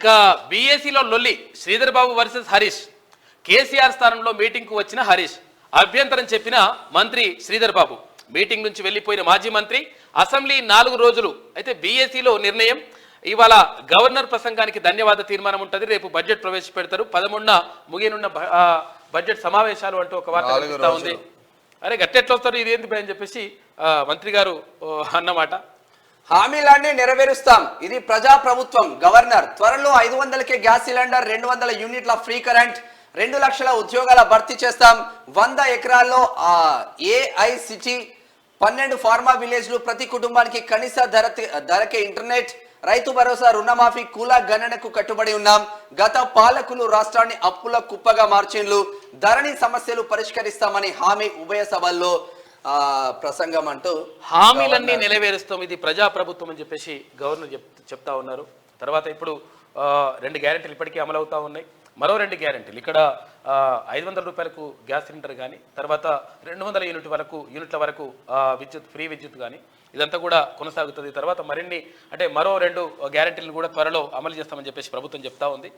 ఇక బీఏసీలో లొల్లి శ్రీధర్ బాబు వర్సెస్ హరీష్. కేసీఆర్ స్థానంలో మీటింగ్కు వచ్చిన హరీష్ అభ్యంతరం చెప్పిన మంత్రి శ్రీధర్ బాబు. మీటింగ్ నుంచి వెళ్లిపోయిన మాజీ మంత్రి అసెంబ్లీ 4 రోజులు. అయితే బీఏసీలో నిర్ణయం ఇవాళ గవర్నర్ ప్రసంగానికి ధన్యవాద తీర్మానం ఉంటుంది. రేపు బడ్జెట్ ప్రవేశపెడతారు. 13న ముగియనున్న బడ్జెట్ సమావేశాలు అంటూ ఒక వార్త కనిపిస్తా ఉంది. అరే గట్టెట్లు వస్తారు ఇది ఏంటి అని చెప్పేసి మంత్రి గారు అన్నమాట. హామీలన్నీ నెరవేరుస్తాం, ఇది ప్రజా ప్రభుత్వం. గవర్నర్ త్వరలో 500కే గ్యాస్ సిలిండర్, 200 యూనిట్ల ఫ్రీ కరెంట్, 2 లక్షల ఉద్యోగాల భర్తీ చేస్తాం. 100 ఎకరాల్లో ఏఐసిటీ, 12 ఫార్మా విలేజ్లు, ప్రతి కుటుంబానికి కనీస ధరకే ఇంటర్నెట్, రైతు భరోసా, రుణమాఫీ, కుల గణనకు కట్టుబడి ఉన్నాం. గత పాలకులు రాష్ట్రాన్ని అప్పుల కుప్పగా మార్చిండ్లు, ధరణి సమస్యలు పరిష్కరిస్తామని హామీ ఉభయ సభల్లో ప్రసంగం అంటూ హామీలన్నీ నెరవేరుస్తాం, ఇది ప్రజా ప్రభుత్వం అని చెప్పేసి గవర్నర్ చెప్తా ఉన్నారు. తర్వాత ఇప్పుడు 2 గ్యారెంటీలు ఇప్పటికీ అమలు అవుతా ఉన్నాయి. మరో 2 గ్యారెంటీలు ఇక్కడ 500 రూపాయలకు గ్యాస్ సిలిండర్ కానీ, తర్వాత 200 యూనిట్ల వరకు విద్యుత్, ఫ్రీ విద్యుత్ కానీ, ఇదంతా కూడా కొనసాగుతుంది. తర్వాత మరిన్ని అంటే మరో 2 గ్యారెంటీలను కూడా త్వరలో అమలు చేస్తామని చెప్పేసి ప్రభుత్వం చెప్తా ఉంది.